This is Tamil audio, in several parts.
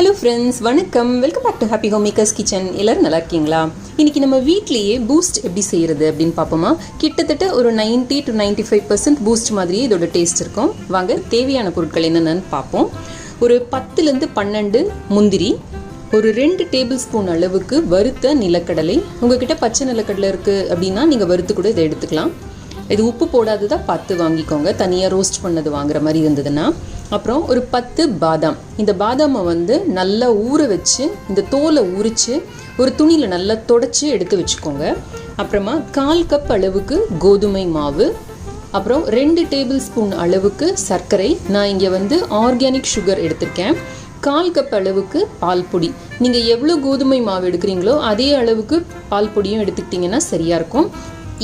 ஹலோ ஃப்ரெண்ட்ஸ், வணக்கம். Welcome back to Happy Home Makers kitchen. எல்லோரும் நல்லா இருக்கீங்களா? இன்றைக்கி நம்ம வீட்லேயே பூஸ்ட் எப்படி செய்கிறது அப்படின்னு பார்ப்போமா. கிட்டத்தட்ட ஒரு 90 to 95% பூஸ்ட் மாதிரியே இதோட டேஸ்ட் இருக்கும். வாங்க தேவையான பொருட்கள் என்னென்னு பார்ப்போம். ஒரு 10லேருந்து 12 முந்திரி, ஒரு 2 டேபிள் ஸ்பூன் அளவுக்கு வறுத்த நிலக்கடலை. உங்ககிட்ட பச்சை நிலக்கடலை இருக்குது அப்படின்னா நீங்கள் வறுத்து கூட இதை எடுத்துக்கலாம். இது உப்பு போடாததாக பார்த்து வாங்கிக்கோங்க, தனியாக ரோஸ்ட் பண்ணது வாங்குற மாதிரி இருந்ததுன்னா. அப்புறம் ஒரு 10 பாதாம். இந்த பாதாமை நல்லா ஊற வச்சு இந்த தோலை உரித்து ஒரு துணியில் நல்லா தொடச்சி எடுத்து வச்சுக்கோங்க. அப்புறமா 1/4 கப் அளவுக்கு கோதுமை மாவு, அப்புறம் 2 டேபிள் ஸ்பூன் அளவுக்கு சர்க்கரை. நான் இங்கே ஆர்கானிக் சுகர் எடுத்திருக்கேன். 1/4 கப் அளவுக்கு பால் பொடி. நீங்கள் எவ்வளோ கோதுமை மாவு எடுக்கிறீங்களோ அதே அளவுக்கு பால் பொடியும் எடுத்துக்கிட்டிங்கன்னா சரியாக இருக்கும்.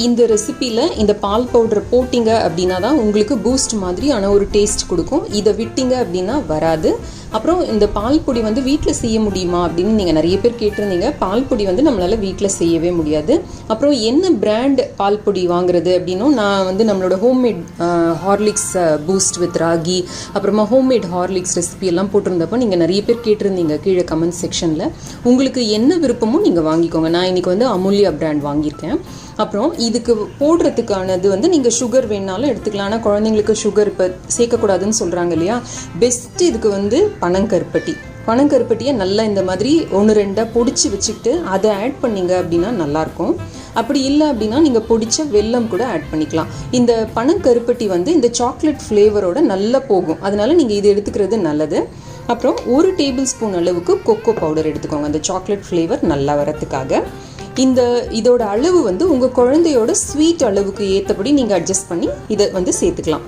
இந்த ரெசிப்பியில் இந்த பால் பவுடரை போட்டிங்க அப்படின்னா தான் உங்களுக்கு பூஸ்ட் மாதிரி ஆனால் ஒரு டேஸ்ட் கொடுக்கும். இதை விட்டிங்க அப்படின்னா வராது. அப்புறம் இந்த பால் பொடி வீட்டில் செய்ய முடியுமா அப்படின்னு நீங்கள் நிறைய பேர் கேட்டிருந்தீங்க. பால் பொடி நம்மளால் வீட்டில் செய்யவே முடியாது. அப்புறம் என்ன பிராண்ட் பால் பொடி வாங்குறது அப்படின்னும் நான் நம்மளோட homemade Horlicks boost with ragi, அப்புறமா ஹோம்மேட் ஹார்லிக்ஸ் ரெசிபி எல்லாம் போட்டிருந்தப்போ நீங்கள் நிறைய பேர் கேட்டிருந்தீங்க கீழே கமெண்ட் செக்ஷனில். உங்களுக்கு என்ன விருப்பமோ நீங்கள் வாங்கிக்கோங்க. நான் இன்றைக்கி அமுல்யா பிராண்ட் வாங்கியிருக்கேன். அப்புறம் இதுக்கு போடுறதுக்கானது நீங்கள் சுகர் வேணாலும் எடுத்துக்கலாம். ஆனால் குழந்தைங்களுக்கு சுகர் இப்போ சேர்க்கக்கூடாதுன்னு சொல்கிறாங்க இல்லையா. பெஸ்ட்டு இதுக்கு பனங்கருப்பட்டியை நல்லா இந்த மாதிரி 1-2 பொடிச்சு வச்சுக்கிட்டு அதை ஆட் பண்ணிங்க அப்படின்னா நல்லாயிருக்கும். அப்படி இல்லை அப்படின்னா நீங்கள் பொடிச்ச வெல்லம் கூட ஆட் பண்ணிக்கலாம். இந்த பனங்கருப்பட்டி இந்த சாக்லேட் ஃப்ளேவரோட நல்லா போகும். அதனால நீங்கள் இது எடுத்துக்கிறது நல்லது. அப்புறம் 1 டேபிள் ஸ்பூன் அளவுக்கு கொக்கோ பவுடர் எடுத்துக்கோங்க, அந்த சாக்லேட் ஃப்ளேவர் நல்லா வரத்துக்காக. இதோட அளவு உங்கள் குழந்தையோட ஸ்வீட் அளவுக்கு ஏற்றபடி நீங்கள் அட்ஜஸ்ட் பண்ணி இதை சேர்த்துக்கலாம்.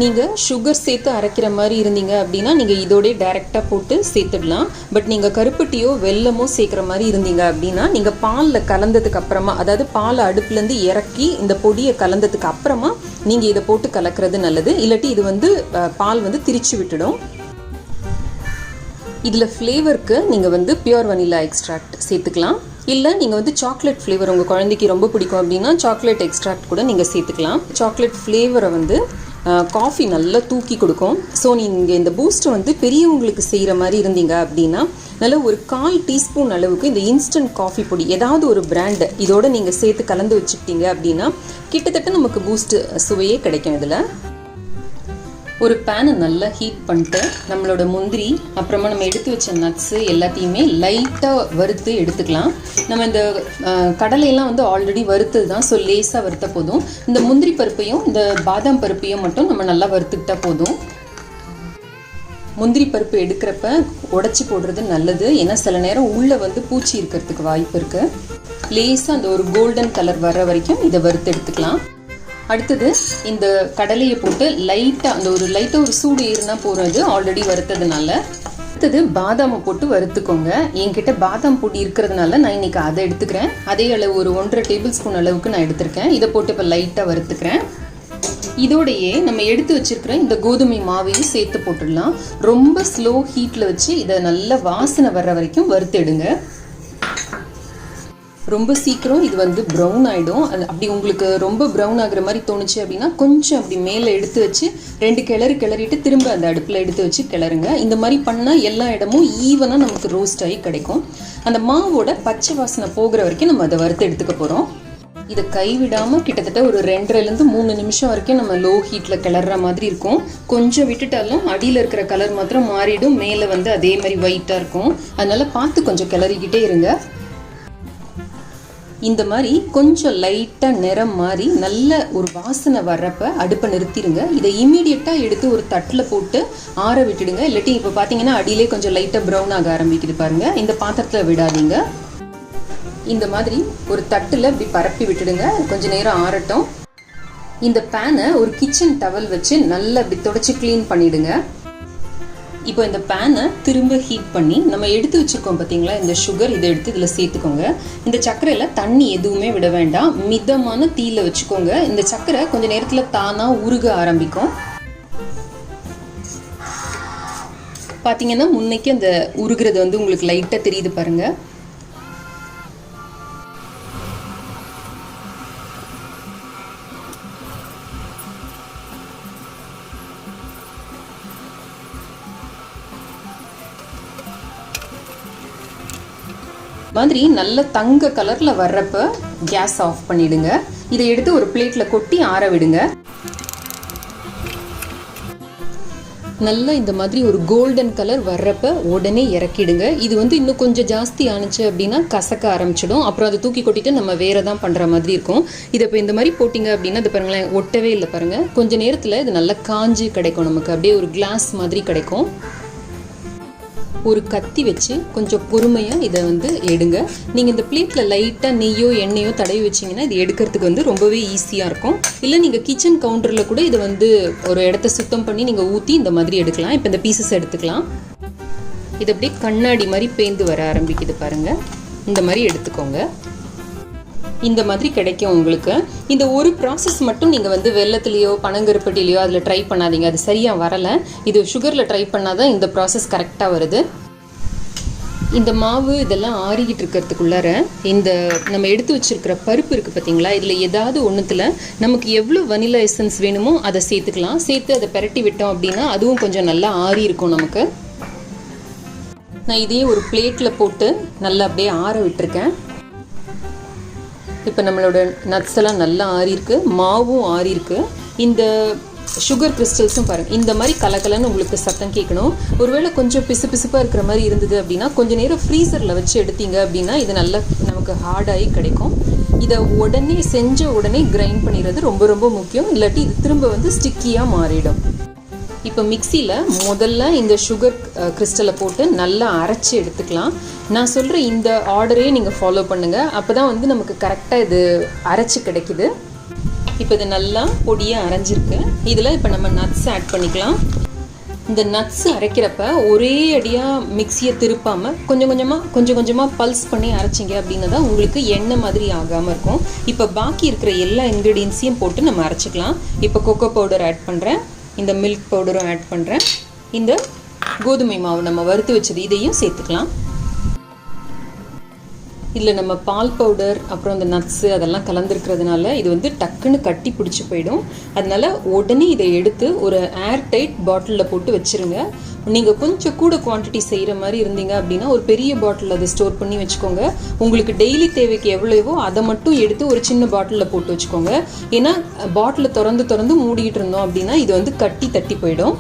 நீங்கள் சுகர் சேர்த்து அரைக்கிற மாதிரி இருந்தீங்க அப்படின்னா நீங்கள் இதோடய டைரெக்டாக போட்டு சேர்த்துடலாம். பட் நீங்கள் கருப்பட்டியோ வெல்லமோ சேர்க்குற மாதிரி இருந்தீங்க அப்படின்னா நீங்கள் பாலில் கலந்ததுக்கு அப்புறமா, அதாவது பாலை அடுப்புலேருந்து இறக்கி இந்த பொடியை கலந்ததுக்கு அப்புறமா நீங்கள் இதை போட்டு கலக்கிறது நல்லது. இல்லாட்டி இது பால் திரிச்சு விட்டுடும். இதில் ஃப்ளேவருக்கு நீங்கள் பியூர் வனிலா எக்ஸ்ட்ராக்ட் சேர்த்துக்கலாம். இல்லை நீங்கள் சாக்லேட் ஃப்ளேவர் உங்கள் குழந்தைக்கு ரொம்ப பிடிக்கும் அப்படின்னா சாக்லேட் எக்ஸ்ட்ராக்ட் கூட நீங்கள் சேர்த்துக்கலாம். சாக்லேட் ஃப்ளேவரை காஃபி நல்லா தூக்கி கொடுக்கும். ஸோ நீங்கள் இந்த பூஸ்ட்டை பெரியவங்களுக்கு செய்கிற மாதிரி இருந்தீங்க அப்படின்னா நல்லா ஒரு 1/4 டீஸ்பூன் அளவுக்கு இந்த இன்ஸ்டன்ட் காஃபி பொடி ஏதாவது ஒரு பிராண்டு இதோட நீங்கள் சேர்த்து கலந்து வச்சுக்கிட்டீங்க அப்படின்னா கிட்டத்தட்ட நமக்கு பூஸ்ட் சுவையே கிடைக்கும். இதில் ஒரு பேனை நல்லா ஹீட் பண்ணிட்டு நம்மளோட முந்திரி, அப்புறமா நம்ம எடுத்து வச்ச நட்ஸு எல்லாத்தையுமே லைட்டாக வறுத்து எடுத்துக்கலாம். நம்ம இந்த கடலையெல்லாம் ஆல்ரெடி வறுத்தது தான், ஸோ லேசாக வறுத்த போதும். இந்த முந்திரி பருப்பையும் இந்த பாதாம் பருப்பையும் மட்டும் நம்ம நல்லா வறுத்துக்கிட்டா போதும். முந்திரி பருப்பு எடுக்கிறப்ப உடச்சி போடுறது நல்லது. ஏன்னா சில நேரம் உள்ளே பூச்சி இருக்கிறதுக்கு வாய்ப்பு இருக்குது. லேசாக அந்த ஒரு கோல்டன் கலர் வர்ற வரைக்கும் இதை வறுத்து எடுத்துக்கலாம். அடுத்தது இந்த கடலையை போட்டு லைட்டாக ஒரு சூடு ஏறினா போகிறது, ஆல்ரெடி வறுத்ததுனால. அடுத்தது பாதாமை போட்டு வறுத்துக்கோங்க. என்கிட்ட பாதாம் பொடி இருக்கிறதுனால நான் இன்றைக்கி அதை எடுத்துக்கிறேன். அதே அளவு ஒரு 1.5 டேபிள் ஸ்பூன் அளவுக்கு நான் எடுத்துருக்கேன். இதை போட்டு இப்போ லைட்டாக வறுத்துக்கிறேன். இதோடையே நம்ம எடுத்து வச்சிருக்கிற இந்த கோதுமை மாவையும் சேர்த்து போட்டுடலாம். ரொம்ப ஸ்லோ ஹீட்டில் வச்சு இதை நல்ல வாசனை வர்ற வரைக்கும் வறுத்து எடுங்க. ரொம்ப சீக்கிரம் இது ப்ரௌன் ஆகிடும். அப்படி உங்களுக்கு ரொம்ப ப்ரௌன் ஆகிற மாதிரி தோணுச்சு அப்படின்னா கொஞ்சம் அப்படி மேலே எடுத்து வச்சு 2 கிளறிட்டு திரும்ப அந்த அடுப்பில் எடுத்து வச்சு கிளறுங்க. இந்த மாதிரி பண்ணால் எல்லா இடமும் ஈவனாக நமக்கு ரோஸ்ட் ஆகி கிடைக்கும். அந்த மாவோட பச்சை வாசனை போகிற வரைக்கும் நம்ம அதை வறுத்து எடுத்துக்க போகிறோம். இதை கைவிடாமல் கிட்டத்தட்ட ஒரு 2-3 நிமிஷம் வரைக்கும் நம்ம லோ ஹீட்டில் கிளற மாதிரி இருக்கும். கொஞ்சம் விட்டுட்டாலும் அடியில் இருக்கிற கலர் மாத்திரம் மாறிடும், மேலே அதே மாதிரி ஒயிட்டாக இருக்கும். அதனால் பார்த்து கொஞ்சம் கிளறிக்கிட்டே இருங்க. இந்த மாதிரி கொஞ்சம் லைட்டாக நிறம் மாதிரி நல்ல ஒரு வாசனை வர்றப்ப அடுப்பை நிறுத்திடுங்க. இதை இமீடியட்டாக எடுத்து ஒரு தட்டில் போட்டு ஆற விட்டுடுங்க. இல்லாட்டி இப்போ பார்த்தீங்கன்னா அடியிலே கொஞ்சம் லைட்டாக ப்ரௌன் ஆக ஆரம்பிக்குது பாருங்கள். இந்த பாத்திரத்தில் விடாதீங்க. இந்த மாதிரி ஒரு தட்டில் இப்படி பரப்பி விட்டுடுங்க. கொஞ்சம் நேரம் ஆறட்டும். இந்த பேனை ஒரு கிச்சன் டவல் வச்சு நல்லா இப்படி தொடச்சி க்ளீன் பண்ணிவிடுங்க. இப்போ இந்த பேனை திரும்ப ஹீட் பண்ணி நம்ம எடுத்து வச்சுருக்கோம் பார்த்தீங்களா இந்த சுகர், இதை எடுத்து இதில் சேர்த்துக்கோங்க. இந்த சர்க்கரையில் தண்ணி எதுவுமே விட வேண்டாம், மிதமான தீயில் வச்சுக்கோங்க. இந்த சர்க்கரை கொஞ்சம் நேரத்தில் தானாக உருக ஆரம்பிக்கும். பார்த்தீங்கன்னா முன்னைக்கு அந்த உருகிறது உங்களுக்கு லைட்டாக தெரியுது பாருங்கள். மாதிரி நல்ல தங்க கலரில் வர்றப்ப கேஸ் ஆஃப் பண்ணிடுங்க. இதை எடுத்து ஒரு பிளேட்டில் கொட்டி ஆற விடுங்க. நல்லா இந்த மாதிரி ஒரு கோல்டன் கலர் வர்றப்ப உடனே இறக்கிடுங்க. இது இன்னும் கொஞ்சம் ஜாஸ்தி ஆனிச்சு அப்படின்னா கசக்க ஆரம்பிச்சிடும். அப்புறம் அதை தூக்கி கொட்டிட்டு நம்ம வேற தான் பண்ணுற மாதிரி இருக்கும். இதை இப்போ இந்த மாதிரி போட்டிங்க அப்படின்னா இது பாருங்களேன், ஒட்டவே இல்லை பாருங்கள். கொஞ்சம் நேரத்தில் இது நல்லா காஞ்சி கிடைக்கும், நமக்கு அப்படியே ஒரு கிளாஸ் மாதிரி கிடைக்கும். ஒரு கத்தி வச்சு கொஞ்சம் பொறுமையாக இதை எடுங்க. நீங்கள் இந்த பிளேட்டில் லைட்டாக நெய்யோ எண்ணெயோ தடவி வச்சிங்கன்னா இது எடுக்கிறதுக்கு ரொம்பவே ஈஸியாக இருக்கும். இல்லை நீங்கள் கிச்சன் கவுண்டரில் கூட இதை ஒரு இடத்த சுத்தம் பண்ணி நீங்கள் ஊற்றி இந்த மாதிரி எடுக்கலாம். இப்போ இந்த பீசஸ் எடுத்துக்கலாம். இது அப்படியே கண்ணாடி மாதிரி பேந்து வர ஆரம்பிக்குது பாருங்கள். இந்த மாதிரி எடுத்துக்கோங்க. இந்த மாதிரி கிடைக்கும் உங்களுக்கு. இந்த ஒரு ப்ராசஸ் மட்டும் நீங்கள் வெள்ளத்துலேயோ பனங்கருப்பட்டிலையோ அதில் ட்ரை பண்ணாதீங்க, அது சரியாக வரலை. இது சுகரில் ட்ரை பண்ணால் தான் இந்த ப்ராசஸ் கரெக்டாக வருது. இந்த மாவு இதெல்லாம் ஆறிக்கிட்டு இருக்கிறதுக்குள்ளார இந்த நம்ம எடுத்து வச்சுருக்கிற பருப்பு இருக்குது பார்த்தீங்களா, இதில் ஏதாவது ஒன்றுத்தில் நமக்கு எவ்வளோ வனிலா எசன்ஸ் வேணுமோ அதை சேர்த்துக்கலாம். சேர்த்து அதை பெரட்டி விட்டோம் அப்படின்னா அதுவும் கொஞ்சம் நல்லா ஆறி இருக்கும் நமக்கு. நான் இதையே ஒரு பிளேட்டில் போட்டு நல்லா அப்படியே ஆற விட்டுருக்கேன். இப்போ நம்மளோட நட்ஸ் எல்லாம் நல்லா ஆறியிருக்கு, மாவும் ஆறியிருக்கு. இந்த சுகர் கிறிஸ்டல்ஸும் பாருங்கள், இந்த மாதிரி கலக்கலன்னு உங்களுக்கு சத்தம் கேட்கணும். ஒருவேளை கொஞ்சம் பிசு பிசுப்பாக இருக்கிற மாதிரி இருந்தது அப்படின்னா கொஞ்சம் நேரம் ஃப்ரீசரில் வச்சு எடுத்தீங்க அப்படின்னா இது நல்லா நமக்கு ஹார்டாகி கிடைக்கும். இதை உடனே செஞ்ச உடனே கிரைண்ட் பண்ணிடுறது ரொம்ப ரொம்ப முக்கியம். இல்லாட்டி இது திரும்ப ஸ்டிக்கியாக மாறிடும். இப்போ மிக்சியில் முதல்ல இந்த சுகர் கிறிஸ்டலை போட்டு நல்லா அரைச்சி எடுத்துக்கலாம். நான் சொல்கிற இந்த ஆர்டரே நீங்கள் ஃபாலோ பண்ணுங்கள். அப்போ தான் நமக்கு கரெக்டாக இது அரைச்சி கிடைக்குது. இப்போ இது நல்லா பொடியாக அரைஞ்சிருக்கு. இதில் இப்போ நம்ம நட்ஸ் ஆட் பண்ணிக்கலாம். இந்த நட்ஸ் அரைக்கிறப்ப ஒரே அடியாக மிக்சியை திருப்பாமல் கொஞ்சம் கொஞ்சமாக பல்ஸ் பண்ணி அரைச்சிங்க அப்படின்னா தான் உங்களுக்கு எண்ணெய் மாதிரி ஆகாமல் இருக்கும். இப்போ பாக்கி இருக்கிற எல்லா இன்க்ரீடியன்ஸையும் போட்டு நம்ம அரைச்சிக்கலாம். இப்போ கொக்கோ பவுடர் ஆட் பண்ணுறேன், இந்த மில்க் பவுடரும் ஆட் பண்ணுறேன், இந்த கோதுமை மாவு நம்ம வறுத்து வச்சது இதையும் சேர்த்துக்கலாம். இதில் நம்ம பால் பவுடர் அப்புறம் இந்த நட்ஸு அதெல்லாம் கலந்துருக்கிறதுனால இது டக்குன்னு கட்டி பிடிச்சி போயிடும். அதனால உடனே இதை எடுத்து ஒரு ஏர் டைட் பாட்டிலில் போட்டு வச்சுருங்க. நீங்கள் கொஞ்சம் கூட குவான்டிட்டி செய்கிற மாதிரி இருந்தீங்க அப்படின்னா ஒரு பெரிய பாட்டில் அதை ஸ்டோர் பண்ணி வச்சுக்கோங்க. உங்களுக்கு டெய்லி தேவைக்கு எவ்வளவோ அதை மட்டும் எடுத்து ஒரு சின்ன பாட்டிலில் போட்டு வச்சுக்கோங்க. ஏன்னா பாட்டிலை திறந்து மூடிட்டு இருந்தோம் அப்படின்னா இது கட்டி தட்டி போயிடும்.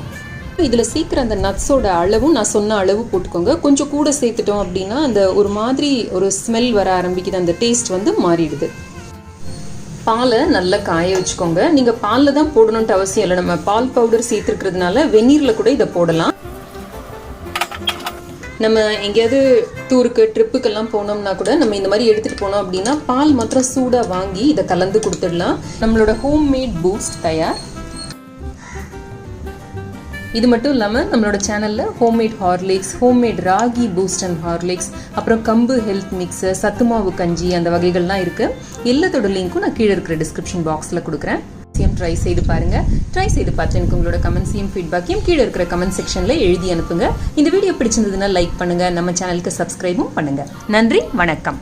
இதில் சீக்கிரம் அந்த நட்ஸோட அளவும் நான் சொன்ன அளவு போட்டுக்கோங்க. கொஞ்சம் கூட சேர்த்துட்டோம் அப்படின்னா அந்த ஒரு மாதிரி ஒரு ஸ்மெல் வர ஆரம்பிக்குது, அந்த டேஸ்ட் மாறிடுது. பாலை நல்லா காய வச்சுக்கோங்க. நீங்கள் பாலில் தான் போடணுன்ட்டு அவசியம் இல்லை. நம்ம பால் பவுடர் சேர்த்துருக்கிறதுனால வெந்நீரில் கூட இதை போடலாம். நம்ம எங்கேயாவது டூருக்கு ட்ரிப்புக்கெல்லாம் போனோம்னா கூட நம்ம இந்த மாதிரி எடுத்துகிட்டு போனோம் அப்படின்னா பால் மாத்திரம் சூடாக வாங்கி இதை கலந்து கொடுத்துடலாம். நம்மளோட ஹோம்மேட் பூஸ்ட் தயார். இது மட்டும் இல்லாமல் நம்மளோட சேனலில் homemade Horlicks, homemade ragi boost and Horlicks, அப்புறம் கம்பு ஹெல்த் மிக்ஸு, சத்துமாவு கஞ்சி அந்த வகைகள்லாம் இருக்குது. எல்லாத்தோட லிங்க்கும் நான் கீழே இருக்கிற டிஸ்கிரிப்ஷன் பாக்ஸில் கொடுக்குறேன். ட்ரை செய்து பாருங்கள். ட்ரை செய்து பார்த்து எனக்கு உங்களோட கமெண்ட்ஸையும் ஃபீட்பேக்கையும் கீழே இருக்கிற கமெண்ட் செக்ஷனில் எழுதி அனுப்புங்க. இந்த வீடியோ பிடிச்சிருந்ததுன்னா லைக் பண்ணுங்கள், நம்ம சேனலுக்கு சப்ஸ்கிரைபும் பண்ணுங்கள். நன்றி, வணக்கம்.